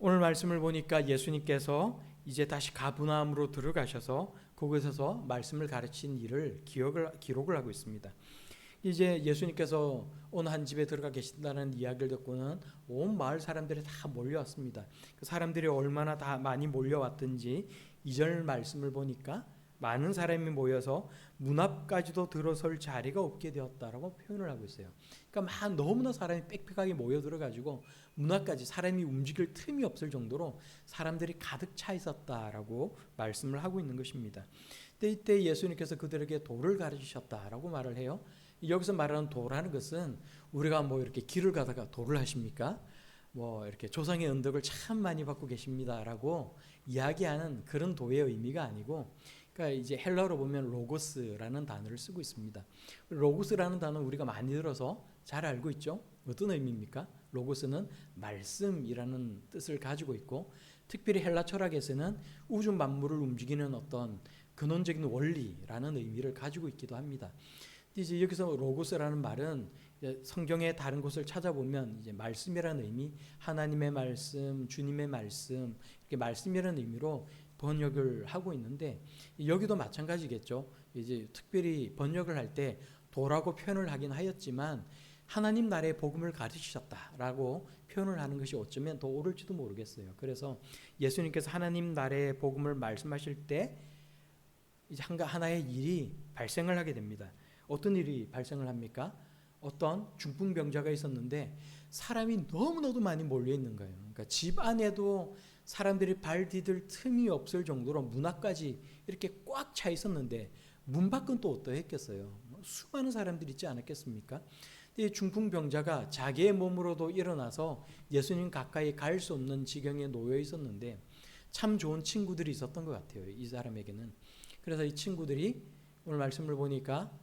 오늘 말씀을 보니까 예수님께서 이제 다시 가브나움으로 들어가셔서 그곳에서 말씀을 가르친 일을 기록을 하고 있습니다. 이제 예수님께서 어느 한 집에 들어가 계신다는 이야기를 듣고는 온 마을 사람들이 다 몰려왔습니다. 그 사람들이 얼마나 다 많이 몰려왔든지 2절 말씀을 보니까 많은 사람이 모여서 문 앞까지도 들어설 자리가 없게 되었다라고 표현을 하고 있어요. 그러니까 너무나 사람이 빽빽하게 모여 들어가지고 문 앞까지 사람이 움직일 틈이 없을 정도로 사람들이 가득 차 있었다라고 말씀을 하고 있는 것입니다. 이때 예수님께서 그들에게 도를 가르치셨다라고 말을 해요. 여기서 말하는 도라는 것은 우리가 뭐 이렇게 길을 가다가 도를 하십니까? 뭐 이렇게 조상의 은덕을 참 많이 받고 계십니다라고 이야기하는 그런 도의 의미가 아니고, 그러니까 이제 헬라어로 보면 로고스라는 단어를 쓰고 있습니다. 로고스라는 단어 우리가 많이 들어서 잘 알고 있죠? 어떤 의미입니까? 로고스는 말씀이라는 뜻을 가지고 있고, 특별히 헬라 철학에서는 우주 만물을 움직이는 어떤 근원적인 원리라는 의미를 가지고 있기도 합니다. 이제 여기서 로고스라는 말은 성경의 다른 곳을 찾아보면 이제 말씀이라는 의미, 하나님의 말씀, 주님의 말씀, 이렇게 말씀이라는 의미로 번역을 하고 있는데, 여기도 마찬가지겠죠. 이제 특별히 번역을 할 때 도라고 표현을 하긴 하였지만 하나님 나라의 복음을 가르치셨다라고 표현을 하는 것이 어쩌면 더 옳을지도 모르겠어요. 그래서 예수님께서 하나님 나라의 복음을 말씀하실 때 이제 하나의 일이 발생을 하게 됩니다. 어떤 일이 발생을 합니까? 어떤 중풍병자가 있었는데 사람이 너무나도 많이 몰려 있는 거예요. 그러니까 집 안에도 사람들이 발 디딜 틈이 없을 정도로 문 앞까지 이렇게 꽉 차 있었는데 문 밖은 또 어떠했겠어요? 수많은 사람들이 있지 않았겠습니까? 이 중풍병자가 자기의 몸으로도 일어나서 예수님 가까이 갈 수 없는 지경에 놓여 있었는데 참 좋은 친구들이 있었던 것 같아요. 이 사람에게는. 그래서 이 친구들이 오늘 말씀을 보니까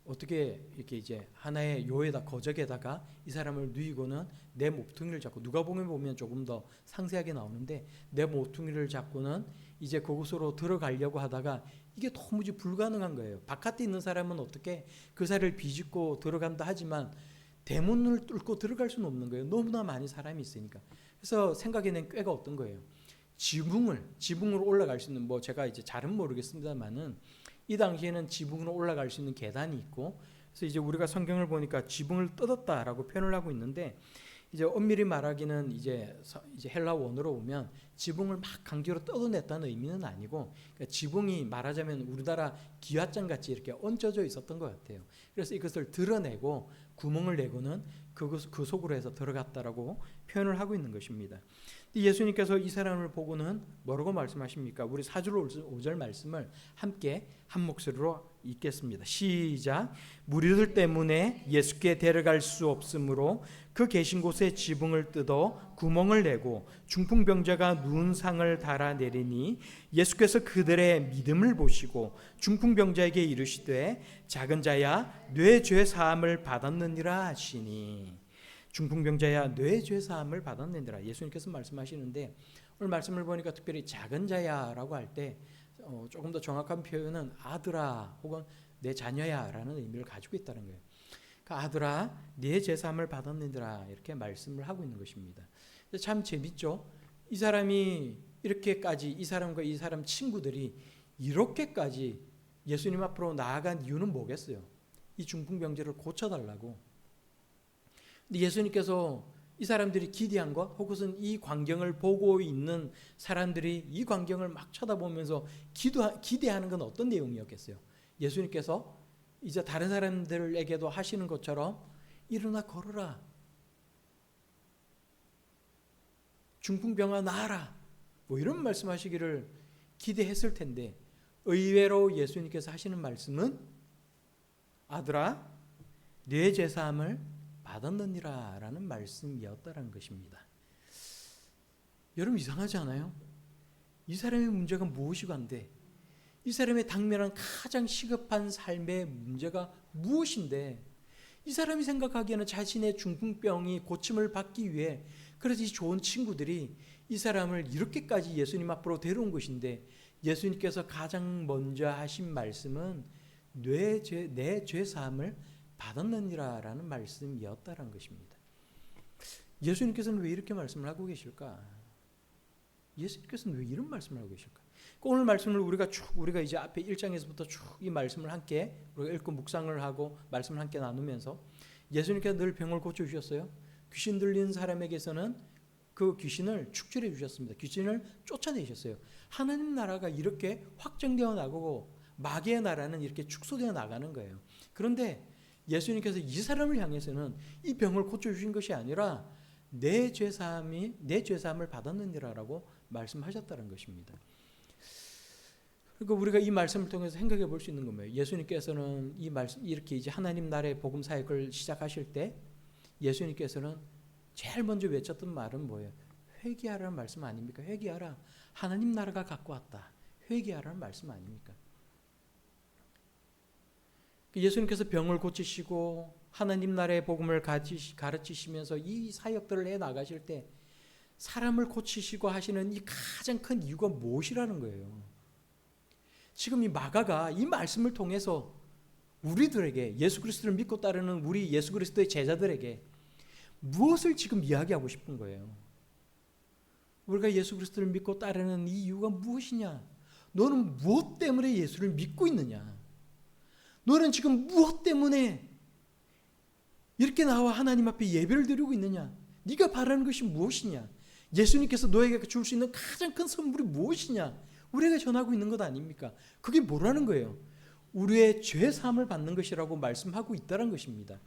어떻게 이렇게 이제 하나의 요에다 거적에다가 이 사람을 누이고는 내 모퉁이를 잡고, 누가복음에 보면 조금 더 상세하게 나오는데 내 모퉁이를 잡고는 이제 그곳으로 들어가려고 하다가 이게 도무지 불가능한 거예요. 바깥에 있는 사람은 어떻게 그 자리를 비집고 들어간다 하지만 대문을 뚫고 들어갈 수는 없는 거예요. 너무나 많이 사람이 있으니까. 그래서 생각해낸 꾀가 어떤 거예요? 지붕으로 올라갈 수 있는, 뭐 제가 이제 잘은 모르겠습니다만은 이 당시에는 지붕으로 올라갈 수 있는 계단이 있고, 그래서 이제 우리가 성경을 보니까 지붕을 뜯었다라고 표현을 하고 있는데, 이제 엄밀히 말하기는 이제 헬라 원어로 보면 지붕을 막 강제로 뜯어냈다는 의미는 아니고, 그러니까 지붕이 말하자면 우리나라 기와장 같이 이렇게 얹혀져 있었던 것 같아요. 그래서 이것을 드러내고 구멍을 내고는 그 속으로 해서 들어갔다라고 표현을 하고 있는 것입니다. 예수님께서 이 사람을 보고는 뭐라고 말씀하십니까? 우리 4절 5절 말씀을 함께 한 목소리로 읽겠습니다. 시작. 무리들 때문에 예수께 데려갈 수 없으므로 그 계신 곳에 지붕을 뜯어 구멍을 내고 중풍병자가 누운 상을 달아내리니 예수께서 그들의 믿음을 보시고 중풍병자에게 이르시되 작은 자야 뇌 죄 사함을 받았느니라 하시니. 중풍병자야 뇌 죄 사함을 받았느니라 예수님께서 말씀하시는데, 오늘 말씀을 보니까 특별히 작은 자야라고 할 때 조금 더 정확한 표현은 아들아 혹은 내 자녀야 라는 의미를 가지고 있다는 거예요. 그러니까 아들아 네 죄 사함을 받았느니라 이렇게 말씀을 하고 있는 것입니다. 참 재밌죠. 이 사람이 이렇게까지, 이 사람과 이 사람 친구들이 이렇게까지 예수님 앞으로 나아간 이유는 뭐겠어요? 이 중풍병자를 고쳐달라고. 근데 예수님께서 이 사람들이 기대한 것, 혹은 이 광경을 보고 있는 사람들이 이 광경을 막 쳐다보면서 기대하는 건 어떤 내용이었겠어요? 예수님께서 이제 다른 사람들에게도 하시는 것처럼 일어나 걸어라, 중풍병아 나아라, 뭐 이런 말씀하시기를 기대했을 텐데, 의외로 예수님께서 하시는 말씀은 아들아 네 죄 사함을 받았느니라 라는 말씀이었다는 것입니다. 여러분 이상하지 않아요? 이 사람의 문제가 무엇이건데, 이 사람의 당면한 가장 시급한 삶의 문제가 무엇인데, 이 사람이 생각하기에는 자신의 중풍병이 고침을 받기 위해 그래서 이 좋은 친구들이 이 사람을 이렇게까지 예수님 앞으로 데려온 것인데, 예수님께서 가장 먼저 하신 말씀은 내 죄 사함을 받았느니라 라는 말씀이었다는 것입니다. 예수님께서는 왜 이렇게 말씀을 하고 계실까? 예수님께서는 왜 이런 말씀을 하고 계실까? 오늘 말씀을 우리가 이제 앞에 1장에서부터 쭉 이 말씀을 함께 우리가 읽고 묵상을 하고 말씀을 함께 나누면서 예수님께서 늘 병을 고쳐 주셨어요. 귀신 들린 사람에게서는 그 귀신을 축출해 주셨습니다. 귀신을 쫓아내셨어요. 하나님 나라가 이렇게 확정되어 나가고 마귀의 나라는 이렇게 축소되어 나가는 거예요. 그런데 예수님께서 이 사람을 향해서는 이 병을 고쳐 주신 것이 아니라 내 죄사함을 받았느니라라고 말씀하셨다는 것입니다. 그러니까 우리가 이 말씀을 통해서 생각해 볼 수 있는 겁니다. 예수님께서는 이 말씀 이렇게 이제 하나님 나라의 복음 사역을 시작하실 때 예수님께서는 제일 먼저 외쳤던 말은 뭐예요? 회개하라는 말씀 아닙니까? 회개하라. 하나님 나라가 갖고 왔다. 회개하라는 말씀 아닙니까? 예수님께서 병을 고치시고 하나님 나라의 복음을 가르치시면서 이 사역들을 해 나가실 때 사람을 고치시고 하시는 이 가장 큰 이유가 무엇이라는 거예요? 지금 이 마가가 이 말씀을 통해서 우리들에게 예수 그리스도를 믿고 따르는 우리 예수 그리스도의 제자들에게 무엇을 지금 이야기하고 싶은 거예요? 우리가 예수 그리스도를 믿고 따르는 이 이유가 무엇이냐? 너는 무엇 때문에 예수를 믿고 있느냐? 너는 지금 무엇 때문에 이렇게 나와 하나님 앞에 예배를 드리고 있느냐? 네가 바라는 것이 무엇이냐? 예수님께서 너에게 줄 수 있는 가장 큰 선물이 무엇이냐? 우리가 전하고 있는 것 아닙니까? 그게 뭐라는 거예요? 우리의 죄 사함을 받는 것이라고 말씀하고 있다는 것입니다.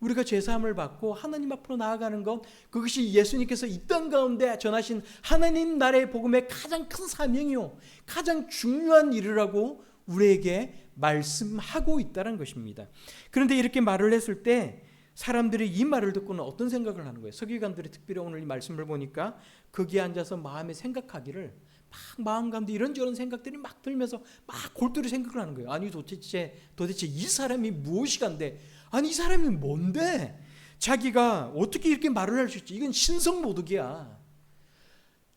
우리가 죄 사함을 받고 하나님 앞으로 나아가는 것, 그것이 예수님께서 이 땅 가운데 전하신 하나님 나라의 복음의 가장 큰 사명이요, 가장 중요한 일이라고 우리에게 말씀하고 있다는 것입니다. 그런데 이렇게 말을 했을 때 사람들이 이 말을 듣고는 어떤 생각을 하는 거예요? 서기관들이 특별히 오늘 이 말씀을 보니까 거기에 앉아서 마음에 생각하기를 막 마음 가운데 이런저런 생각들이 막 들면서 막 골똘히 생각을 하는 거예요. 아니 도대체 이 사람이 무엇이간데, 아니 이 사람이 뭔데 자기가 어떻게 이렇게 말을 할 수 있지? 이건 신성모독이야.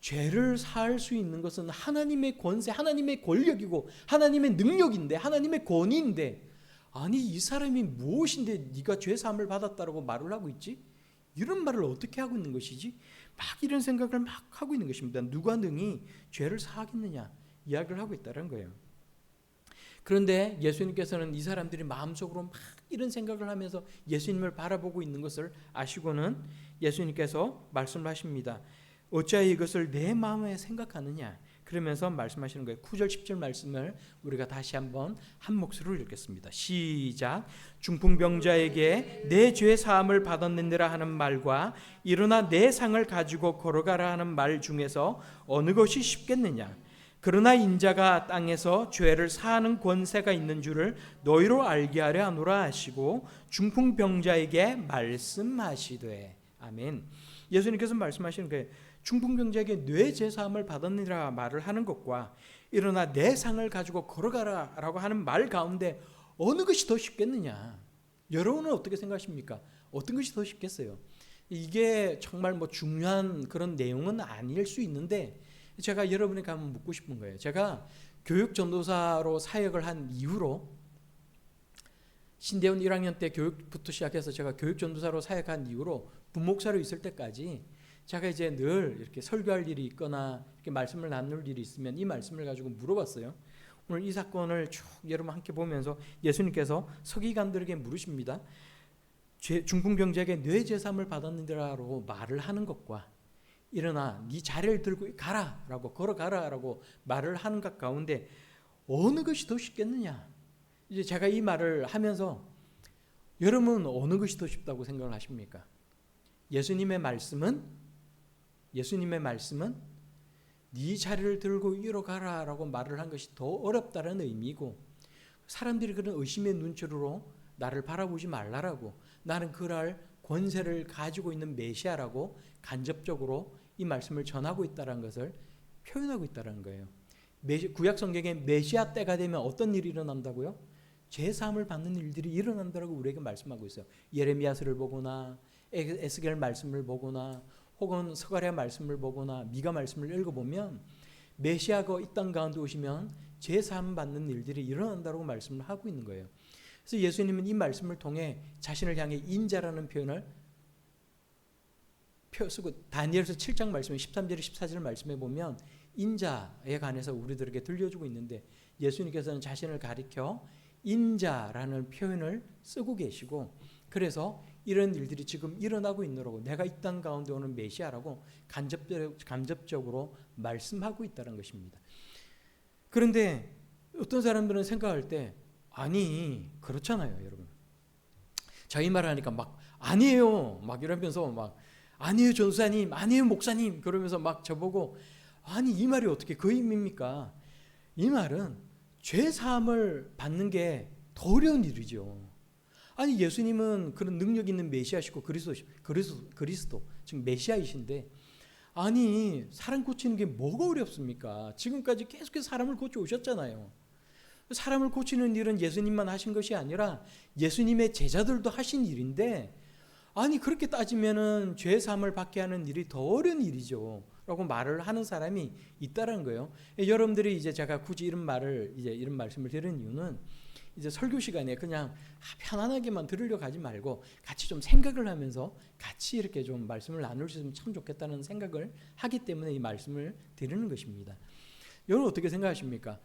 죄를 사할 수 있는 것은 하나님의 권세, 하나님의 권력이고 하나님의 능력인데, 하나님의 권위인데, 아니 이 사람이 무엇인데 네가 죄 사함을 받았다라고 말을 하고 있지? 이런 말을 어떻게 하고 있는 것이지? 막 이런 생각을 막 하고 있는 것입니다. 누가 능히 죄를 사하겠느냐 이야기를 하고 있다는 거예요. 그런데 예수님께서는 이 사람들이 마음속으로 막 이런 생각을 하면서 예수님을 바라보고 있는 것을 아시고는 예수님께서 말씀을 하십니다. 어찌하여 이것을 내 마음에 생각하느냐, 그러면서 말씀하시는 거예요. 9절 10절 말씀을 우리가 다시 한번 한 목소리로 읽겠습니다. 시작. 중풍병자에게 내 죄 사함을 받았느니라 하는 말과 일어나 내 상을 가지고 걸어가라 하는 말 중에서 어느 것이 쉽겠느냐? 그러나 인자가 땅에서 죄를 사하는 권세가 있는 줄을 너희로 알게 하려 하노라 하시고 중풍병자에게 말씀하시되. 아멘. 예수님께서 말씀하시는 거예요. 중풍병자에게 뇌 제사함을 받았느니라 말을 하는 것과 일어나 내 상을 가지고 걸어가라 라고 하는 말 가운데 어느 것이 더 쉽겠느냐? 여러분은 어떻게 생각하십니까? 어떤 것이 더 쉽겠어요? 이게 정말 뭐 중요한 그런 내용은 아닐 수 있는데 제가 여러분에게 한번 묻고 싶은 거예요. 제가 교육 전도사로 사역을 한 이후로 신대원 1학년 때 교육부터 시작해서 제가 교육 전도사로 사역한 이후로 부목사로 있을 때까지 제가 이제 늘 이렇게 설교할 일이 있거나 이렇게 말씀을 나눌 일이 있으면 이 말씀을 가지고 물어봤어요. 오늘 이 사건을 쭉 여러분 함께 보면서 예수님께서 서기관들에게 물으십니다. 중풍병자에게 뇌 제사함을 받았느니라고 말을 하는 것과 일어나 네 자리를 들고 가라라고 걸어가라라고 말을 하는 것 가운데 어느 것이 더 쉽겠느냐? 이제 제가 이 말을 하면서 여러분은 어느 것이 더 쉽다고 생각을 하십니까? 예수님의 말씀은 네 자리를 들고 이리로 가라라고 말을 한 것이 더 어렵다는 의미고, 사람들이 그런 의심의 눈초리로 나를 바라보지 말라라고, 나는 그럴 권세를 가지고 있는 메시아라고 간접적으로 이 말씀을 전하고 있다는 것을 표현하고 있다는 거예요. 구약 성경에 메시아 때가 되면 어떤 일이 일어난다고요? 죄사함을 받는 일들이 일어난다고 우리에게 말씀하고 있어요. 예레미야서를 보거나 에스겔 말씀을 보거나 혹은 스가랴 말씀을 보거나 미가 말씀을 읽어보면 메시아가 이 땅 가운데 오시면 죄사함 받는 일들이 일어난다고 말씀을 하고 있는 거예요. 그래서 예수님은 이 말씀을 통해 자신을 향해 인자라는 표현을 쓰고 다니엘서 7장 말씀 13절 14절 말씀에 보면 인자에 관해서 우리들에게 들려주고 있는데 예수님께서는 자신을 가리켜 인자라는 표현을 쓰고 계시고 그래서 이런 일들이 지금 일어나고 있노라고 내가 이 땅 가운데 오는 메시아라고 간접적으로 말씀하고 있다는 것입니다. 그런데 어떤 사람들은 생각할 때 아니 그렇잖아요 여러분. 자기 말하니까 막 아니에요 막 이러면서 막 아니에요 전사님 아니에요 목사님 그러면서 막 저보고 아니 이 말이 어떻게 그 의미입니까? 이 말은 죄사함을 받는 게 더 어려운 일이죠. 아니 예수님은 그런 능력 있는 메시아시고 그리스도 즉 메시아이신데 아니 사람 고치는 게 뭐가 어렵습니까? 지금까지 계속해서 사람을 고쳐 오셨잖아요. 사람을 고치는 일은 예수님만 하신 것이 아니라 예수님의 제자들도 하신 일인데 아니 그렇게 따지면은 죄 사함을 받게 하는 일이 더 어려운 일이죠 라고 말을 하는 사람이 있다는 거예요. 여러분들이 이제 제가 굳이 이런 말씀을 드리는 이유는 이제 설교 시간에 그냥 편안하게만 들으려고 하지 말고 같이 좀 생각을 하면서 같이 이렇게 좀 말씀을 나눌 수 있으면 참 좋겠다는 생각을 하기 때문에 이 말씀을 드리는 것입니다. 여러분 어떻게 생각하십니까?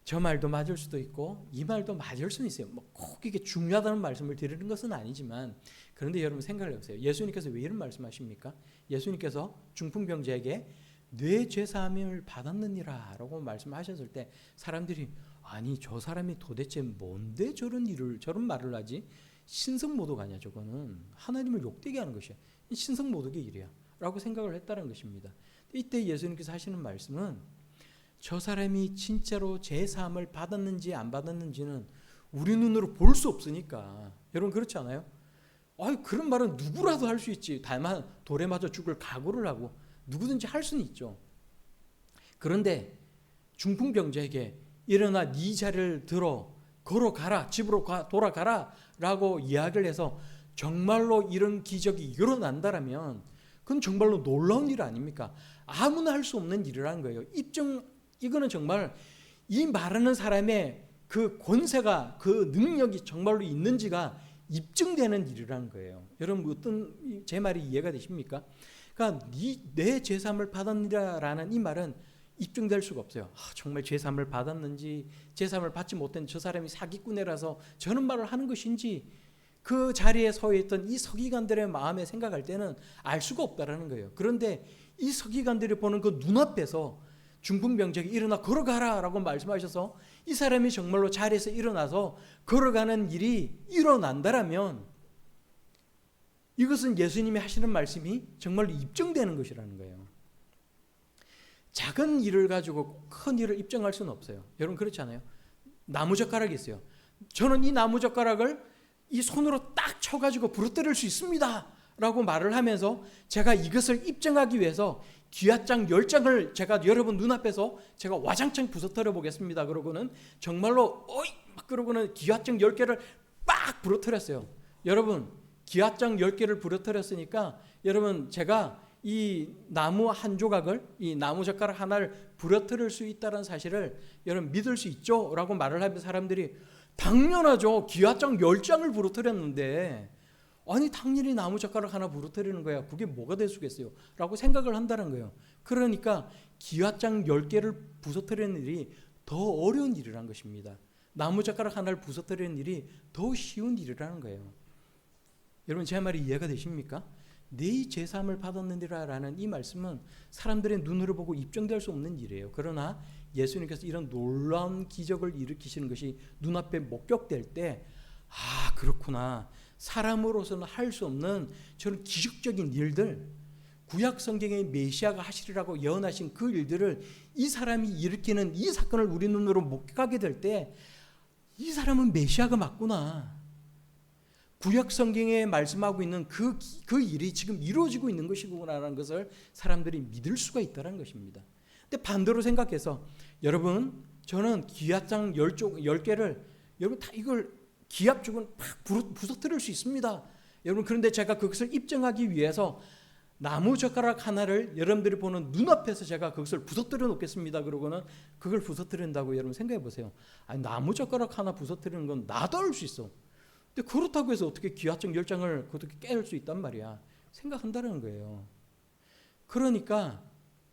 저 말도 맞을 수도 있고 이 말도 맞을 수는 있어요. 뭐 꼭 이게 중요하다는 말씀을 드리는 것은 아니지만 그런데 여러분 생각을 해보세요. 예수님께서 왜 이런 말씀하십니까? 예수님께서 중풍병자에게 뇌 죄사함을 받았느니라 라고 말씀하셨을 때 사람들이 아니 저 사람이 도대체 뭔데 저런 말을 하지? 신성모독 아니야 저거는. 하나님을 욕되게 하는 것이야. 신성모독의 일이야 라고 생각을 했다는 것입니다. 이때 예수님께서 하시는 말씀은 저 사람이 진짜로 죄사함을 받았는지 안 받았는지는 우리 눈으로 볼 수 없으니까. 여러분 그렇지 않아요? 그런 말은 누구라도 할 수 있지. 다만 돌에 맞아 죽을 각오를 하고 누구든지 할 수는 있죠. 그런데 중풍병자에게 일어나 네 자리를 들어 걸어가라 집으로 돌아가라 라고 이야기를 해서 정말로 이런 기적이 일어난다라면 그건 정말로 놀라운 일 아닙니까? 아무나 할 수 없는 일이라는 거예요. 이거는 정말 이 말하는 사람의 그 권세가 그 능력이 정말로 있는지가 입증되는 일이라는 거예요. 여러분 어떤 제 말이 이해가 되십니까? 그러니까 내 죄사함을 받았느라라는 이 말은 입증될 수가 없어요. 정말 죄사함을 받았는지 죄사함을 받지 못한 저 사람이 사기꾼이라서 저런 말을 하는 것인지 그 자리에 서 있던 이 서기관들의 마음에 생각할 때는 알 수가 없다라는 거예요. 그런데 이 서기관들이 보는 그 눈앞에서 중풍병자에게 일어나 걸어가라 라고 말씀하셔서 이 사람이 정말로 자리에서 일어나서 걸어가는 일이 일어난다라면 이것은 예수님이 하시는 말씀이 정말로 입증되는 것이라는 거예요. 작은 일을 가지고 큰 일을 입증할 수는 없어요. 여러분 그렇지 않아요? 나무젓가락이 있어요. 저는 이 나무젓가락을 이 손으로 딱 쳐가지고 부러뜨릴 수 있습니다 라고 말을 하면서 제가 이것을 입증하기 위해서 기와장 10장을 제가 여러분 눈앞에서 제가 와장창 부서뜨려 보겠습니다. 그러고는 정말로 막 그러고는 기와장 10개를 빡 부러뜨렸어요. 여러분 기와장 10개를 부러뜨렸으니까 여러분 제가 이 나무 한 조각을 이 나무 젓가락 하나를 부러뜨릴 수 있다는 사실을 여러분 믿을 수 있죠? 라고 말을 하면 사람들이 당연하죠. 기와장 10장을 부러뜨렸는데 아니 당연히 나무 젓가락 하나 부러뜨리는 거야. 그게 뭐가 될 수겠어요? 라고 생각을 한다는 거예요. 그러니까 기와장 10개를 부서뜨리는 일이 더 어려운 일이라는 것입니다. 나무 젓가락 하나를 부서뜨리는 일이 더 쉬운 일이라는 거예요. 여러분 제 말이 이해가 되십니까? 네 제사함을 받았느니라라는 이 말씀은 사람들의 눈으로 보고 입증될 수 없는 일이에요. 그러나 예수님께서 이런 놀라운 기적을 일으키시는 것이 눈앞에 목격될 때 그렇구나. 사람으로서는 할 수 없는 저런 기적적인 일들, 구약 성경의 메시아가 하시리라고 예언하신 그 일들을 이 사람이 일으키는 이 사건을 우리 눈으로 목격하게 될 때 이 사람은 메시아가 맞구나. 구약 성경에 말씀하고 있는 그 일이 지금 이루어지고 있는 것이구나라는 것을 사람들이 믿을 수가 있다는 것입니다. 근데 반대로 생각해서 여러분 저는 기와장 10개를 여러분 다 이걸 기압 쪽은 팍 부서뜨릴 수 있습니다. 여러분 그런데 제가 그것을 입증하기 위해서 나무 젓가락 하나를 여러분들이 보는 눈앞에서 제가 그것을 부서뜨려 놓겠습니다. 그러고는 그걸 부서뜨린다고 여러분 생각해 보세요. 아니 나무 젓가락 하나 부서뜨리는 건 나도 할 수 있어. 근데 그렇다고 해서 어떻게 기와장 10장을 그렇게 깨울 수 있단 말이야. 생각한다는 거예요. 그러니까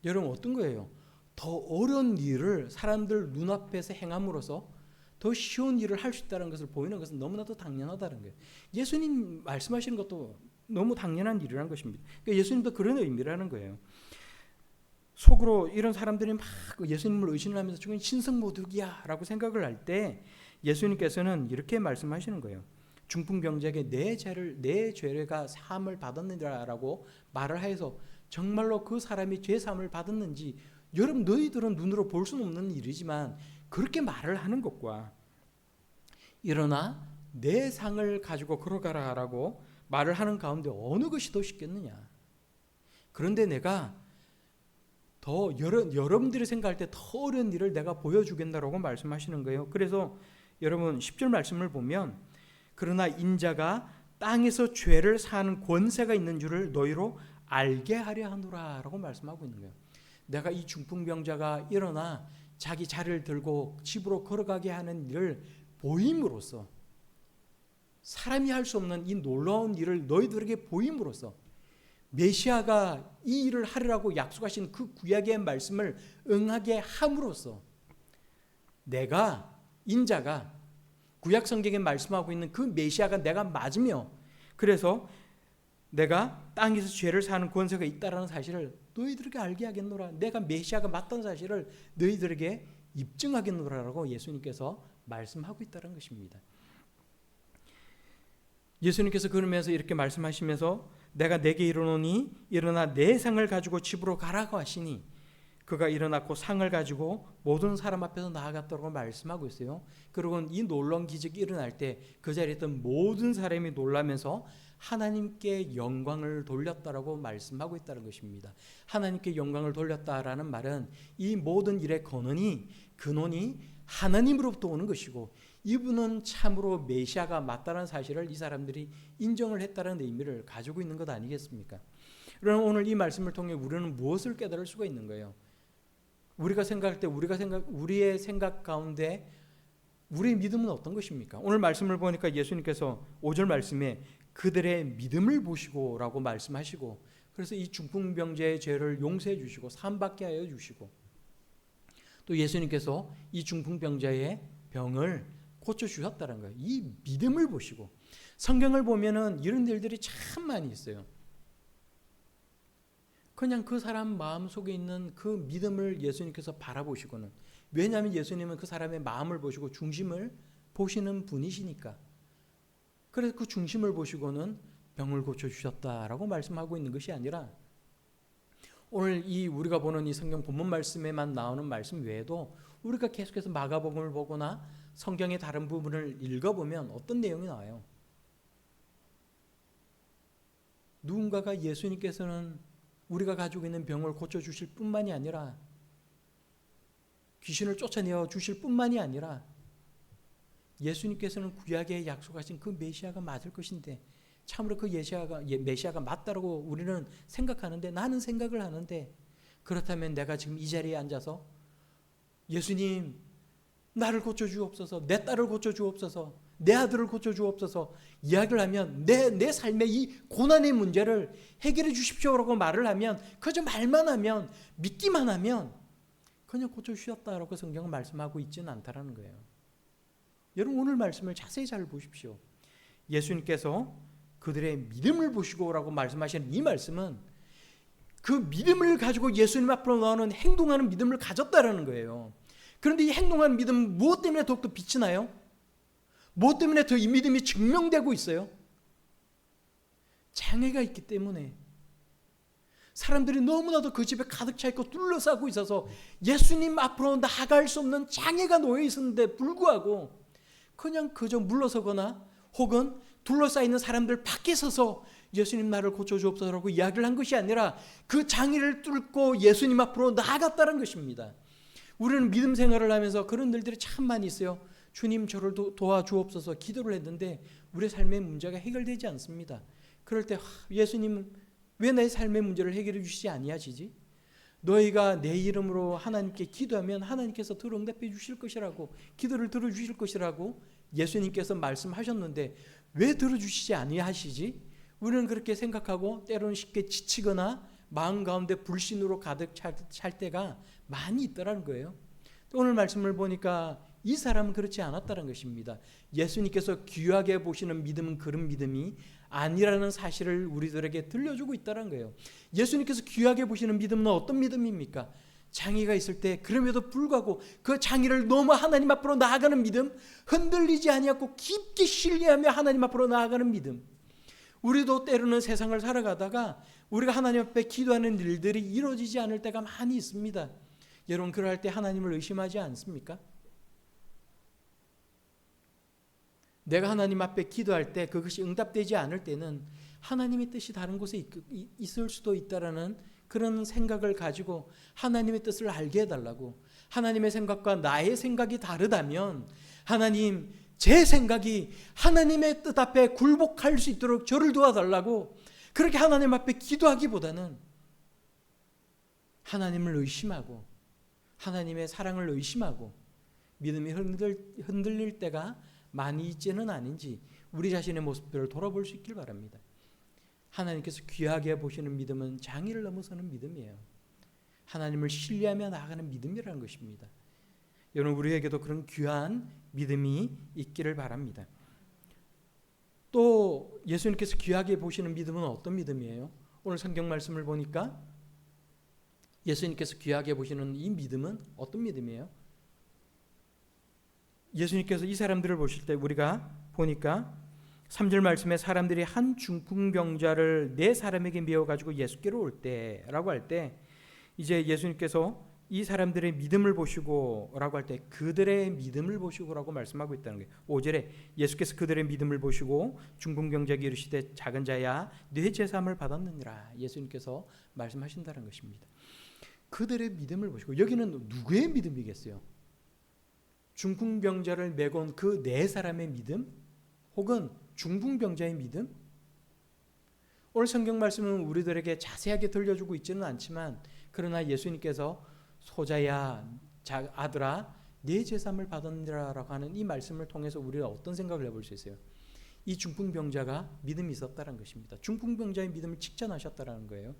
여러분 어떤 거예요? 더 어려운 일을 사람들 눈앞에서 행함으로써 더 쉬운 일을 할 수 있다는 것을 보이는 것은 너무나도 당연하다는 거예요. 예수님 말씀하시는 것도 너무 당연한 일이라는 것입니다. 그러니까 예수님도 그런 의미라는 거예요. 속으로 이런 사람들이 막 예수님을 의심을 하면서 저건 신성모독이야 라고 생각을 할 때 예수님께서는 이렇게 말씀하시는 거예요. 중풍병자에게 내 죄가 사함을 받았느니라라고 말을 하여서 정말로 그 사람이 죄 사함을 받았는지 여러분 너희들은 눈으로 볼 수는 없는 일이지만 그렇게 말을 하는 것과 일어나 내 상을 가지고 걸어가라라고 말을 하는 가운데 어느 것이 더 쉽겠느냐. 그런데 내가 더 여러분들이 생각할 때 더 어려운 일을 내가 보여주겠다라고 말씀하시는 거예요. 그래서 여러분 10절 말씀을 보면 그러나 인자가 땅에서 죄를 사하는 권세가 있는 줄을 너희로 알게 하려 하노라 라고 말씀하고 있는 거예요. 내가 이 중풍병자가 일어나 자기 자리를 들고 집으로 걸어가게 하는 일을 보임으로써 사람이 할 수 없는 이 놀라운 일을 너희들에게 보임으로써 메시아가 이 일을 하리라고 약속하신 그 구약의 말씀을 응하게 함으로써 내가 인자가 구약 성경에 말씀하고 있는 그 메시아가 내가 맞으며 그래서 내가 땅에서 죄를 사는 권세가 있다라는 사실을 너희들에게 알게 하겠노라. 내가 메시아가 맞다는 사실을 너희들에게 입증하겠노라라고 예수님께서 말씀하고 있다는 것입니다. 예수님께서 그러면서 이렇게 말씀하시면서 내가 내게 이르노니 일어나 내 상을 가지고 집으로 가라고 하시니 그가 일어났고 상을 가지고 모든 사람 앞에서 나아갔다고 말씀하고 있어요. 그리고 이 놀라운 기적이 일어날 때 그 자리에 있던 모든 사람이 놀라면서 하나님께 영광을 돌렸다라고 말씀하고 있다는 것입니다. 하나님께 영광을 돌렸다라는 말은 이 모든 일의 근원이 하나님으로부터 오는 것이고 이분은 참으로 메시아가 맞다는 사실을 이 사람들이 인정을 했다는 의미를 가지고 있는 것 아니겠습니까? 그럼 오늘 이 말씀을 통해 우리는 무엇을 깨달을 수가 있는 거예요? 우리가 생각할 때 우리의 생각 가운데 우리의 믿음은 어떤 것입니까? 오늘 말씀을 보니까 예수님께서 5절 말씀에 그들의 믿음을 보시고 라고 말씀하시고 그래서 이 중풍병자의 죄를 용서해 주시고 사함받게 하여 주시고 또 예수님께서 이 중풍병자의 병을 고쳐주셨다는 거예요. 이 믿음을 보시고 성경을 보면은 이런 일들이 참 많이 있어요. 그냥 그 사람 마음속에 있는 그 믿음을 예수님께서 바라보시고는 왜냐하면 예수님은 그 사람의 마음을 보시고 중심을 보시는 분이시니까 그래서 그 중심을 보시고는 병을 고쳐주셨다라고 말씀하고 있는 것이 아니라 오늘 이 우리가 보는 이 성경 본문 말씀에만 나오는 말씀 외에도 우리가 계속해서 마가복음을 보거나 성경의 다른 부분을 읽어보면 어떤 내용이 나와요? 누군가가 예수님께서는 우리가 가지고 있는 병을 고쳐주실 뿐만이 아니라 귀신을 쫓아내어 주실 뿐만이 아니라 예수님께서는 구약에 약속하신 그 메시아가 맞을 것인데 참으로 그 메시아가 맞다라고 우리는 생각하는데 나는 생각을 하는데 그렇다면 내가 지금 이 자리에 앉아서 예수님 나를 고쳐주옵소서 내 딸을 고쳐주옵소서 내 아들을 고쳐주옵소서 이야기를 하면 내 삶의 이 고난의 문제를 해결해 주십시오라고 말을 하면 그저 말만 하면 믿기만 하면 그냥 고쳐주셨다라고 성경은 말씀하고 있지는 않다라는 거예요. 여러분 오늘 말씀을 자세히 잘 보십시오. 예수님께서 그들의 믿음을 보시고라고 말씀하시는 이 말씀은 그 믿음을 가지고 예수님 앞으로 나오는 행동하는 믿음을 가졌다라는 거예요. 그런데 이 행동하는 믿음은 무엇 때문에 더욱더 빛이 나요? 무엇 때문에 더 이 믿음이 증명되고 있어요? 장애가 있기 때문에 사람들이 너무나도 그 집에 가득 차 있고 둘러싸고 있어서 예수님 앞으로 나아갈 수 없는 장애가 놓여 있었는데 불구하고 그냥 그저 물러서거나 혹은 둘러싸여 있는 사람들 밖에 서서 예수님 나를 고쳐주옵소서라고 이야기를 한 것이 아니라 그 장애를 뚫고 예수님 앞으로 나아갔다는 것입니다. 우리는 믿음 생활을 하면서 그런 일들이 참 많이 있어요. 주님 저를 도와주옵소서 기도를 했는데 우리의 삶의 문제가 해결되지 않습니다. 그럴 때 예수님 왜 내 삶의 문제를 해결해 주시지 아니하시지? 너희가 내 이름으로 하나님께 기도하면 하나님께서 응답해 주실 것이라고 기도를 들어주실 것이라고 예수님께서 말씀하셨는데 왜 들어주시지 아니하시지? 우리는 그렇게 생각하고 때로는 쉽게 지치거나 마음 가운데 불신으로 가득 찰 때가 많이 있더라는 거예요. 오늘 말씀을 보니까 이 사람은 그렇지 않았다는 것입니다. 예수님께서 귀하게 보시는 믿음은 그런 믿음이 아니라는 사실을 우리들에게 들려주고 있다는 거예요. 예수님께서 귀하게 보시는 믿음은 어떤 믿음입니까? 장애가 있을 때 그럼에도 불구하고 그 장애를 넘어 하나님 앞으로 나아가는 믿음, 흔들리지 아니하고 깊게 신뢰하며 하나님 앞으로 나아가는 믿음. 우리도 때로는 세상을 살아가다가 우리가 하나님 앞에 기도하는 일들이 이루어지지 않을 때가 많이 있습니다. 여러분 그럴 때 하나님을 의심하지 않습니까? 내가 하나님 앞에 기도할 때 그것이 응답되지 않을 때는 하나님의 뜻이 다른 곳에 있을 수도 있다라는 그런 생각을 가지고 하나님의 뜻을 알게 해달라고, 하나님의 생각과 나의 생각이 다르다면 하나님 제 생각이 하나님의 뜻 앞에 굴복할 수 있도록 저를 도와달라고 그렇게 하나님 앞에 기도하기보다는 하나님을 의심하고 하나님의 사랑을 의심하고 믿음이 흔들릴 때가 많이 있지는 않은지 우리 자신의 모습들을 돌아볼 수 있길 바랍니다. 하나님께서 귀하게 보시는 믿음은 장애를 넘어서는 믿음이에요. 하나님을 신뢰하며 나아가는 믿음이라는 것입니다. 여러분 우리에게도 그런 귀한 믿음이 있기를 바랍니다. 또 예수님께서 귀하게 보시는 믿음은 어떤 믿음이에요? 오늘 성경 말씀을 보니까 예수님께서 귀하게 보시는 이 믿음은 어떤 믿음이에요? 예수님께서 이 사람들을 보실 때 우리가 보니까 3절 말씀에 사람들이 한 중풍병자를 네 사람에게 메어가지고 예수께로 올 때라고 할 때 이제 예수님께서 이 사람들의 믿음을 보시고 라고 할 때 그들의 믿음을 보시고 라고 말씀하고 있다는 거예요. 5절에 예수께서 그들의 믿음을 보시고 중풍병자에게 이르시되 작은 자야 네 제사함을 받았느니라 예수님께서 말씀하신다는 것입니다. 그들의 믿음을 보시고, 여기는 누구의 믿음이겠어요? 중풍병자를 메고 온 그 네 사람의 믿음? 혹은 중풍병자의 믿음? 오늘 성경 말씀은 우리들에게 자세하게 들려주고 있지는 않지만 그러나 예수님께서 소자야 아들아 네 제사함을 받았느니라 라고 하는 이 말씀을 통해서 우리가 어떤 생각을 해볼 수 있어요? 이 중풍병자가 믿음이 있었다는 것입니다. 중풍병자의 믿음을 칭찬하셨다는 거예요.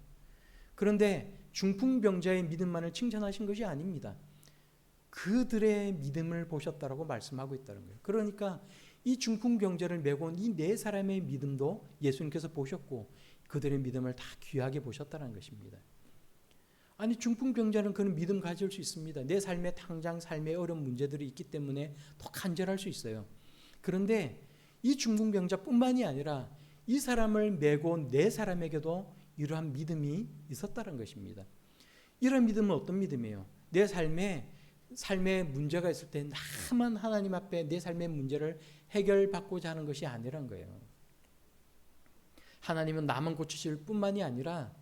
그런데 중풍병자의 믿음만을 칭찬하신 것이 아닙니다. 그들의 믿음을 보셨다라고 말씀하고 있다는 거예요. 그러니까 이 중풍병자를 메고 온 이 네 사람의 믿음도 예수님께서 보셨고 그들의 믿음을 다 귀하게 보셨다는 것입니다. 아니 중풍병자는 그런 믿음 가질 수 있습니다. 내 삶에 당장 삶에 어려운 문제들이 있기 때문에 더 간절할 수 있어요. 그런데 이 중풍병자뿐만이 아니라 이 사람을 메고 온 네 사람에게도 이러한 믿음이 있었다는 것입니다. 이런 믿음은 어떤 믿음이에요? 내 삶에 문제가 있을 때 나만 하나님 앞에 내 삶의 문제를 해결받고자 하는 것이 아니란 거예요. 하나님은 나만 고치실 뿐만이 아니라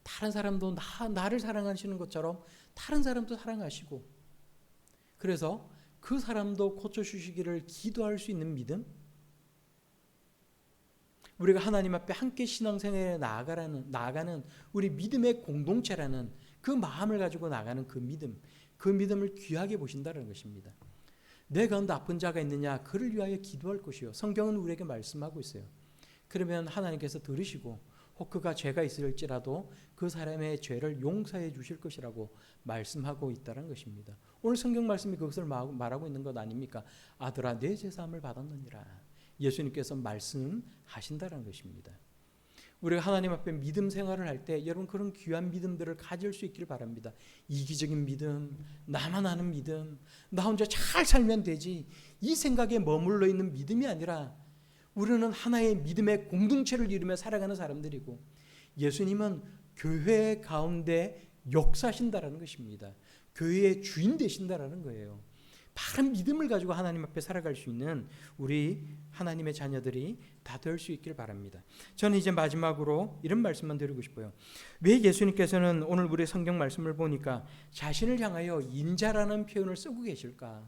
다른 사람도 나를 사랑하시는 것처럼 다른 사람도 사랑하시고 그래서 그 사람도 고쳐주시기를 기도할 수 있는 믿음, 우리가 하나님 앞에 함께 신앙생활에 나아가는 우리 믿음의 공동체라는 그 마음을 가지고 나가는 그 믿음을 귀하게 보신다는 것입니다. 내 가운데 아픈 자가 있느냐 그를 위하여 기도할 것이요. 성경은 우리에게 말씀하고 있어요. 그러면 하나님께서 들으시고 혹 그가 죄가 있을지라도 그 사람의 죄를 용서해 주실 것이라고 말씀하고 있다는 것입니다. 오늘 성경 말씀이 그것을 말하고 있는 것 아닙니까? 아들아 내 제사함을 받았느니라. 예수님께서 말씀하신다는 것입니다. 우리가 하나님 앞에 믿음 생활을 할 때 여러분 그런 귀한 믿음들을 가질 수 있길 바랍니다. 이기적인 믿음, 나만 아는 믿음, 나 혼자 잘 살면 되지 이 생각에 머물러 있는 믿음이 아니라 우리는 하나의 믿음의 공동체를 이루며 살아가는 사람들이고 예수님은 교회 가운데 역사하신다는 것입니다. 교회의 주인 되신다는 거예요. 바른 믿음을 가지고 하나님 앞에 살아갈 수 있는 우리 하나님의 자녀들이 다 될 수 있길 바랍니다. 저는 이제 마지막으로 이런 말씀만 드리고 싶어요. 왜 예수님께서는 오늘 우리 성경 말씀을 보니까 자신을 향하여 인자라는 표현을 쓰고 계실까?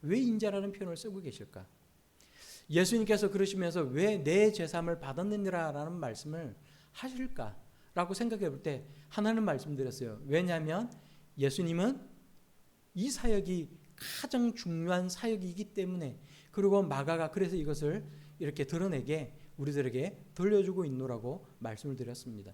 왜 인자라는 표현을 쓰고 계실까? 예수님께서 그러시면서 왜 내 제사함을 받았느니라 라는 말씀을 하실까? 라고 생각해 볼 때 하나는 말씀드렸어요. 왜냐하면 예수님은 이 사역이 가장 중요한 사역이기 때문에, 그리고 마가가 그래서 이것을 이렇게 드러내게 우리들에게 들려주고 있노라고 말씀을 드렸습니다.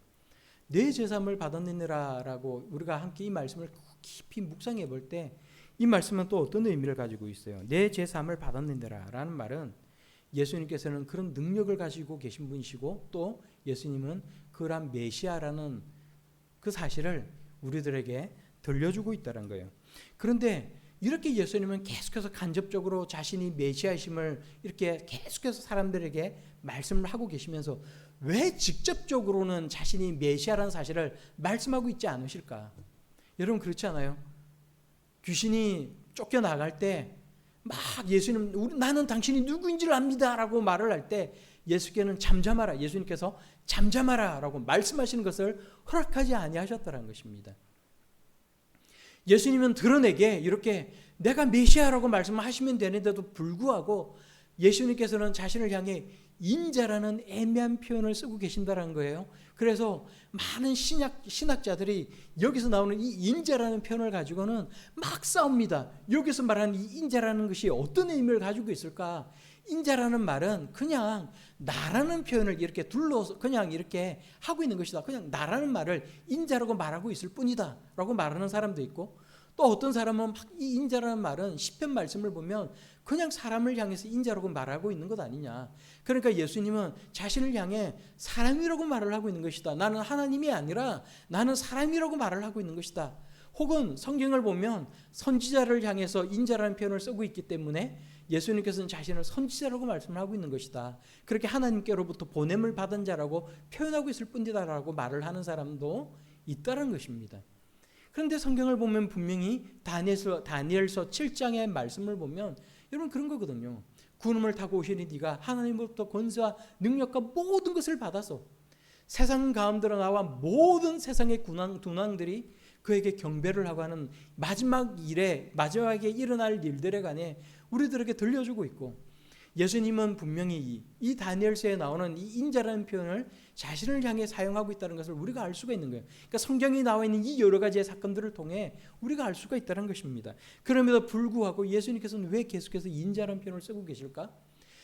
내 제사함을 받았느니라라고 우리가 함께 이 말씀을 깊이 묵상해 볼 때 이 말씀은 또 어떤 의미를 가지고 있어요. 내 제사함을 받았느니라라는 말은 예수님께서는 그런 능력을 가지고 계신 분이시고 또 예수님은 그런 메시아라는 그 사실을 우리들에게 들려주고 있다는 거예요. 그런데 이렇게 예수님은 계속해서 간접적으로 자신이 메시아이심을 이렇게 계속해서 사람들에게 말씀을 하고 계시면서 왜 직접적으로는 자신이 메시아라는 사실을 말씀하고 있지 않으실까? 여러분 그렇지 않아요? 귀신이 쫓겨나갈 때 막 예수님 나는 당신이 누구인지를 압니다 라고 말을 할 때 예수께서는 잠잠하라, 예수님께서 잠잠하라 라고 말씀하시는 것을 허락하지 아니하셨다는 것입니다. 예수님은 드러내게 이렇게 내가 메시아라고 말씀하시면 되는데도 불구하고 예수님께서는 자신을 향해 인자라는 애매한 표현을 쓰고 계신다는 거예요. 그래서 많은 신학자들이 여기서 나오는 이 인자라는 표현을 가지고는 막 싸웁니다. 여기서 말하는 이 인자라는 것이 어떤 의미를 가지고 있을까? 인자라는 말은 그냥 나라는 표현을 이렇게 둘러서 그냥 이렇게 하고 있는 것이다. 그냥 나라는 말을 인자라고 말하고 있을 뿐이다 라고 말하는 사람도 있고, 또 어떤 사람은 이 인자라는 말은 시편 말씀을 보면 그냥 사람을 향해서 인자라고 말하고 있는 것 아니냐. 그러니까 예수님은 자신을 향해 사람이라고 말을 하고 있는 것이다. 나는 하나님이 아니라 나는 사람이라고 말을 하고 있는 것이다. 혹은 성경을 보면 선지자를 향해서 인자라는 표현을 쓰고 있기 때문에 예수님께서는 자신을 선지자라고 말씀을 하고 있는 것이다. 그렇게 하나님께로부터 보냄을 받은 자라고 표현하고 있을 뿐이다라고 말을 하는 사람도 있다는 것입니다. 그런데 성경을 보면 분명히 다니엘서 7장의 말씀을 보면 여러분 그런 거거든요. 구름을 타고 오시니 네가 하나님으로부터 권세와 능력과 모든 것을 받아서 세상 가운데로 나와 모든 세상의 군왕들이 그에게 경배를 하고 하는 마지막에 일어날 일들에 관해 우리들에게 들려주고 있고, 예수님은 분명히 이 다니엘서에 나오는 이 인자라는 표현을 자신을 향해 사용하고 있다는 것을 우리가 알 수가 있는 거예요. 그러니까 성경에 나와 있는 이 여러 가지의 사건들을 통해 우리가 알 수가 있다는 것입니다. 그럼에도 불구하고 예수님께서는 왜 계속해서 인자라는 표현을 쓰고 계실까?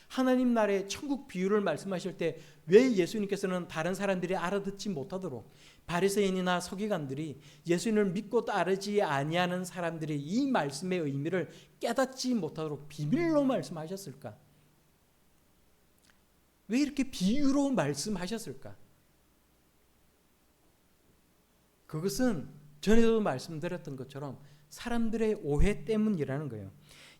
하나님 나라의 천국 비유를 말씀하실 때 왜 예수님께서는 다른 사람들이 알아듣지 못하도록 바리새인이나 서기관들이 예수님을 믿고 따르지 아니하는 사람들이 이 말씀의 의미를 깨닫지 못하도록 비밀로 말씀하셨을까? 왜 이렇게 비유로 말씀하셨을까? 그것은 전에도 말씀드렸던 것처럼 사람들의 오해 때문이라는 거예요.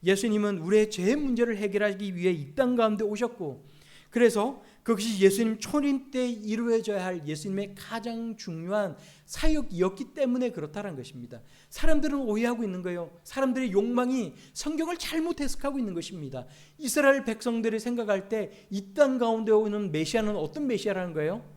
예수님은 우리의 죄 문제를 해결하기 위해 이 땅 가운데 오셨고, 그래서 그것이 예수님 초림 때 이루어져야 할 예수님의 가장 중요한 사역이었기 때문에 그렇다는 것입니다. 사람들은 오해하고 있는 거예요. 사람들의 욕망이 성경을 잘못 해석하고 있는 것입니다. 이스라엘 백성들이 생각할 때 이 땅 가운데 오는 메시아는 어떤 메시아라는 거예요?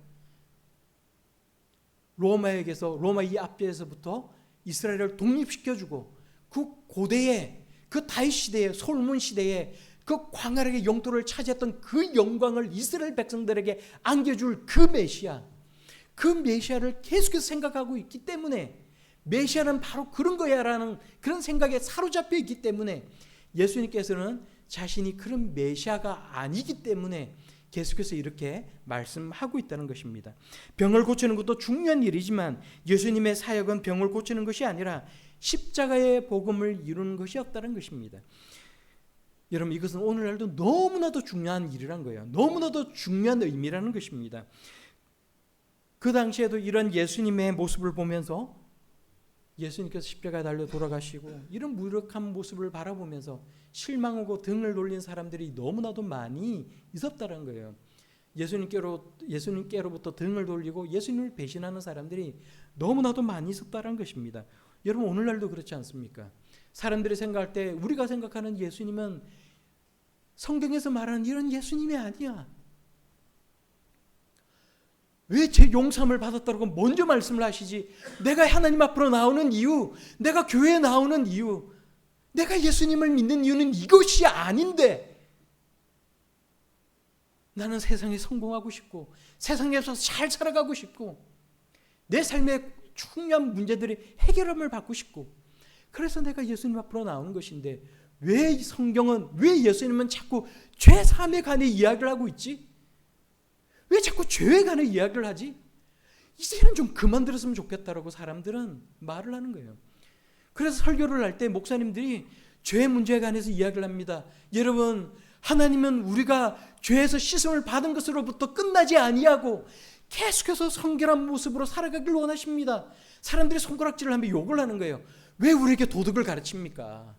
로마 이 압제에서부터 이스라엘을 독립시켜주고 그 고대에 그 다윗 시대에 솔몬 시대에 그 광활하게 영토를 차지했던 그 영광을 이스라엘 백성들에게 안겨줄 그 메시아를 계속해서 생각하고 있기 때문에 메시아는 바로 그런 거야라는 그런 생각에 사로잡혀 있기 때문에 예수님께서는 자신이 그런 메시아가 아니기 때문에 계속해서 이렇게 말씀하고 있다는 것입니다. 병을 고치는 것도 중요한 일이지만 예수님의 사역은 병을 고치는 것이 아니라 십자가의 복음을 이루는 것이었다는 것입니다. 여러분 이것은 오늘날도 너무나도 중요한 일이란 거예요. 너무나도 중요한 의미라는 것입니다. 그 당시에도 이런 예수님의 모습을 보면서 예수님께서 십자가에 달려 돌아가시고 이런 무력한 모습을 바라보면서 실망하고 등을 돌린 사람들이 너무나도 많이 있었다는 거예요. 예수님께로부터 등을 돌리고 예수님을 배신하는 사람들이 너무나도 많이 있었다는 것입니다. 여러분 오늘날도 그렇지 않습니까? 사람들이 생각할 때 우리가 생각하는 예수님은 성경에서 말하는 이런 예수님이 아니야. 왜 제 용서함을 받았다고 먼저 말씀을 하시지? 내가 하나님 앞으로 나오는 이유, 내가 교회에 나오는 이유, 내가 예수님을 믿는 이유는 이것이 아닌데 나는 세상에 성공하고 싶고 세상에서 잘 살아가고 싶고 내 삶의 중요한 문제들이 해결함을 받고 싶고 그래서 내가 예수님 앞으로 나오는 것인데 왜 성경은 왜 예수님은 자꾸 죄 사함에 관해 이야기를 하고 있지? 왜 자꾸 죄에 관해 이야기를 하지? 이제는 좀 그만 들었으면 좋겠다라고 사람들은 말을 하는 거예요. 그래서 설교를 할 때 목사님들이 죄 문제에 관해서 이야기를 합니다. 여러분, 하나님은 우리가 죄에서 씻음을 받은 것으로부터 끝나지 아니하고 계속해서 성결한 모습으로 살아가길 원하십니다. 사람들이 손가락질을 하면 욕을 하는 거예요. 왜 우리에게 도덕을 가르칩니까?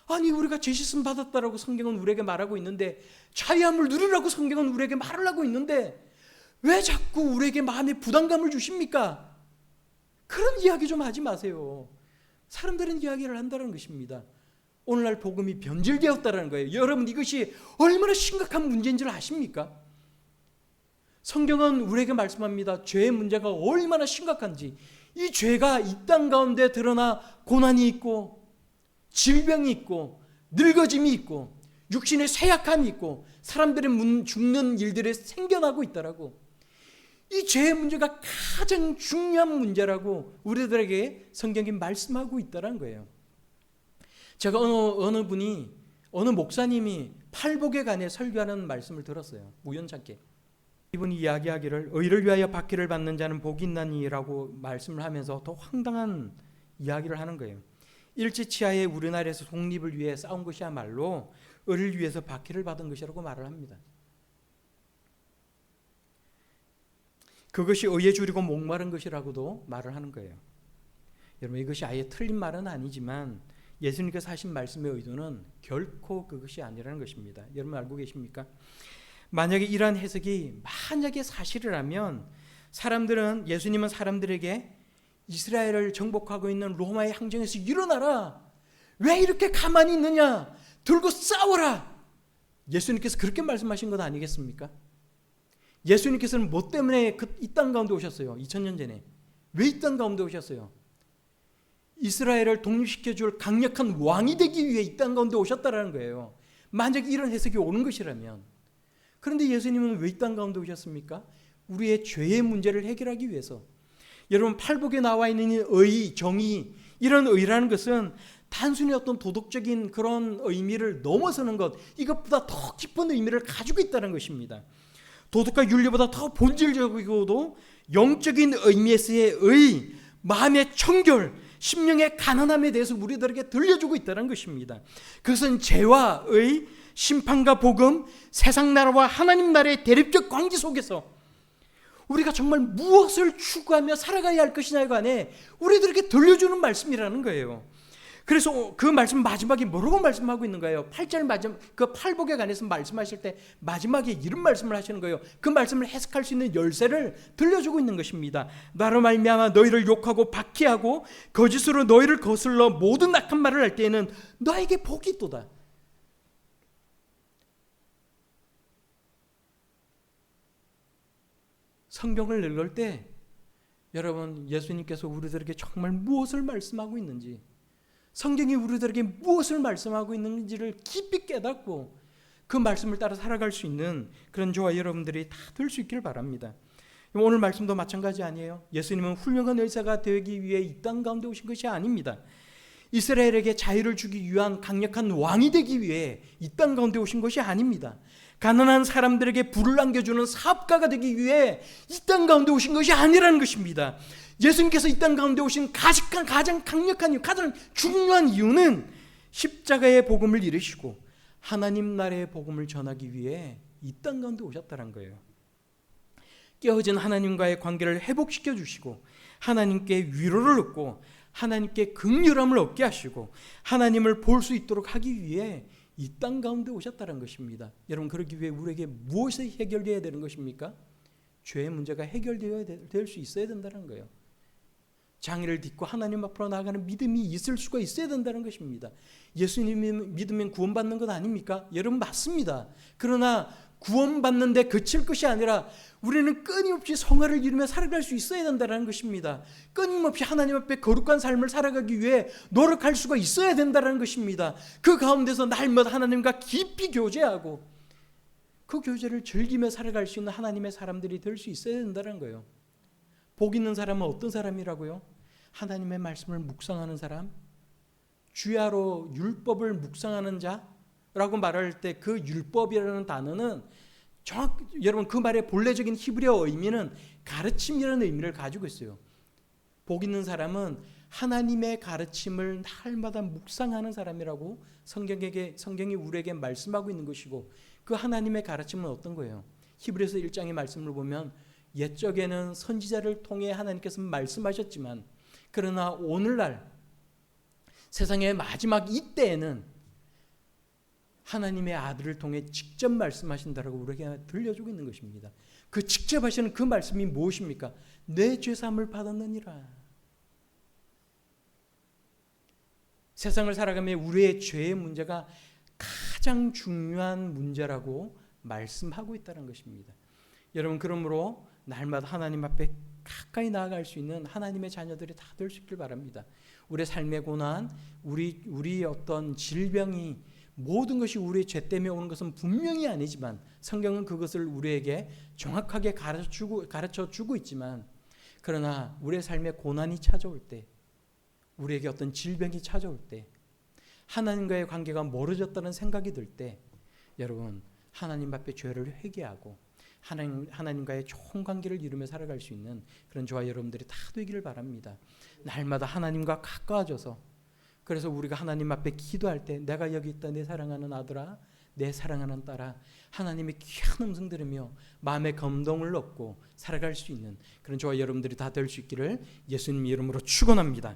아니, 우리가 죄 씻음 받았다라고 성경은 우리에게 말하고 있는데, 자유함을 누리라고 성경은 우리에게 말을 하고 있는데 왜 자꾸 우리에게 마음의 부담감을 주십니까? 그런 이야기 좀 하지 마세요. 사람들은 이야기를 한다는 것입니다. 오늘날 복음이 변질되었다는 거예요. 여러분, 이것이 얼마나 심각한 문제인지를 아십니까? 성경은 우리에게 말씀합니다. 죄의 문제가 얼마나 심각한지. 이 죄가 이 땅 가운데 드러나 고난이 있고 질병이 있고 늙어짐이 있고 육신의 쇠약함이 있고 사람들의 죽는 일들이 생겨나고 있다라고. 이 죄의 문제가 가장 중요한 문제라고 우리들에게 성경이 말씀하고 있다는 거예요. 제가 어느 목사님이 팔복에 관해 설교하는 말씀을 들었어요. 우연찮게. 이분이 이야기하기를 의를 위하여 박해를 받는 자는 복이 있나니라고 말씀을 하면서 더 황당한 이야기를 하는 거예요. 일제치하에 우리나라에서 독립을 위해 싸운 것이야말로 의를 위해서 박해를 받은 것이라고 말을 합니다. 그것이 의에 줄이고 목마른 것이라고도 말을 하는 거예요. 여러분, 이것이 아예 틀린 말은 아니지만 예수님께서 하신 말씀의 의도는 결코 그것이 아니라는 것입니다. 여러분 알고 계십니까? 만약에 이러한 해석이 만약에 사실이라면 예수님은 사람들에게 이스라엘을 정복하고 있는 로마의 항쟁에서 일어나라, 왜 이렇게 가만히 있느냐, 들고 싸워라, 예수님께서 그렇게 말씀하신 것 아니겠습니까? 예수님께서는 뭐 때문에 이 땅 가운데 오셨어요? 2000년 전에 왜 이 땅 가운데 오셨어요? 이스라엘을 독립시켜줄 강력한 왕이 되기 위해 이 땅 가운데 오셨다라는 거예요. 만약 이런 해석이 옳은 것이라면. 그런데 예수님은 왜 이 땅 가운데 오셨습니까? 우리의 죄의 문제를 해결하기 위해서. 여러분, 팔복에 나와 있는 의, 정의, 이런 의라는 것은 단순히 어떤 도덕적인 그런 의미를 넘어서는 것, 이것보다 더 깊은 의미를 가지고 있다는 것입니다. 도덕과 윤리보다 더 본질적이고도 영적인 의미에서의 의, 마음의 청결, 심령의 가난함에 대해서 우리들에게 들려주고 있다는 것입니다. 그것은 죄와 의, 심판과 복음, 세상 나라와 하나님 나라의 대립적 관계 속에서 우리가 정말 무엇을 추구하며 살아가야 할 것이냐에 관해 우리들에게 들려주는 말씀이라는 거예요. 그래서 그 말씀 마지막에 뭐라고 말씀하고 있는 거예요? 8절 마지막, 그 팔복에 관해서 말씀하실 때 마지막에 이런 말씀을 하시는 거예요. 그 말씀을 해석할 수 있는 열쇠를 들려주고 있는 것입니다. 나로 말미암아 너희를 욕하고 박해하고 거짓으로 너희를 거슬러 모든 악한 말을 할 때에는 너에게 복이 있도다. 성경을 읽을 때 여러분, 예수님께서 우리들에게 정말 무엇을 말씀하고 있는지, 성경이 우리들에게 무엇을 말씀하고 있는지를 깊이 깨닫고 그 말씀을 따라 살아갈 수 있는 그런 저와 여러분들이 다 될 수 있기를 바랍니다. 오늘 말씀도 마찬가지 아니에요? 예수님은 훌륭한 의사가 되기 위해 이 땅 가운데 오신 것이 아닙니다. 이스라엘에게 자유를 주기 위한 강력한 왕이 되기 위해 이 땅 가운데 오신 것이 아닙니다. 가난한 사람들에게 부를 안겨주는 사업가가 되기 위해 이 땅 가운데 오신 것이 아니라는 것입니다. 예수님께서 이 땅 가운데 오신 가장 강력한 이유, 가장 중요한 이유는 십자가의 복음을 이루시고 하나님 나라의 복음을 전하기 위해 이 땅 가운데 오셨다는 거예요. 깨어진 하나님과의 관계를 회복시켜 주시고 하나님께 위로를 얻고 하나님께 긍휼함을 얻게 하시고 하나님을 볼 수 있도록 하기 위해 이 땅 가운데 오셨다는 것입니다. 여러분, 그러기 위해 우리에게 무엇이 해결되어야 되는 것입니까? 죄의 문제가 해결되어야 될 수 있어야 된다는 거예요. 장애를 딛고 하나님 앞으로 나아가는 믿음이 있을 수가 있어야 된다는 것입니다. 예수님 믿으면 구원받는 것 아닙니까? 여러분, 맞습니다. 그러나 구원받는데 그칠 것이 아니라 우리는 끊임없이 성화를 이루며 살아갈 수 있어야 된다는 것입니다. 끊임없이 하나님 앞에 거룩한 삶을 살아가기 위해 노력할 수가 있어야 된다는 것입니다. 그 가운데서 날마다 하나님과 깊이 교제하고 그 교제를 즐기며 살아갈 수 있는 하나님의 사람들이 될 수 있어야 된다는 거예요. 복 있는 사람은 어떤 사람이라고요? 하나님의 말씀을 묵상하는 사람, 주야로 율법을 묵상하는 자라고 말할 때 그 율법이라는 단어는 여러분 그 말의 본래적인 히브리어 의미는 가르침이라는 의미를 가지고 있어요. 복 있는 사람은 하나님의 가르침을 날마다 묵상하는 사람이라고 성경이 우리에게 말씀하고 있는 것이고, 그 하나님의 가르침은 어떤 거예요? 히브리서 1장의 말씀을 보면 옛적에는 선지자를 통해 하나님께서 말씀하셨지만, 그러나 오늘날 세상의 마지막 이때에는 하나님의 아들을 통해 직접 말씀하신다라고 우리에게 들려주고 있는 것입니다. 그 직접 하시는 그 말씀이 무엇입니까? 내 죄사함을 받았느니라. 세상을 살아가며 우리의 죄의 문제가 가장 중요한 문제라고 말씀하고 있다는 것입니다. 여러분, 그러므로 날마다 하나님 앞에 가까이 나아갈 수 있는 하나님의 자녀들이 다 될 수 있길 바랍니다. 우리의 삶의 고난, 우리의 어떤 질병이, 모든 것이 우리의 죄 때문에 오는 것은 분명히 아니지만, 성경은 그것을 우리에게 정확하게 가르쳐주고 있지만, 그러나 우리의 삶에 고난이 찾아올 때, 우리에게 어떤 질병이 찾아올 때, 하나님과의 관계가 멀어졌다는 생각이 들 때, 여러분 하나님 앞에 죄를 회개하고 하나님과의 좋은 관계를 이루며 살아갈 수 있는 그런 저와 여러분들이 다 되기를 바랍니다. 날마다 하나님과 가까워져서, 그래서 우리가 하나님 앞에 기도할 때 내가 여기 있다 내 사랑하는 아들아, 내 사랑하는 딸아, 하나님의 귀한 음성 들으며 마음의 감동을 얻고 살아갈 수 있는 그런 저와 여러분들이 다 될 수 있기를 예수님 이름으로 축원합니다.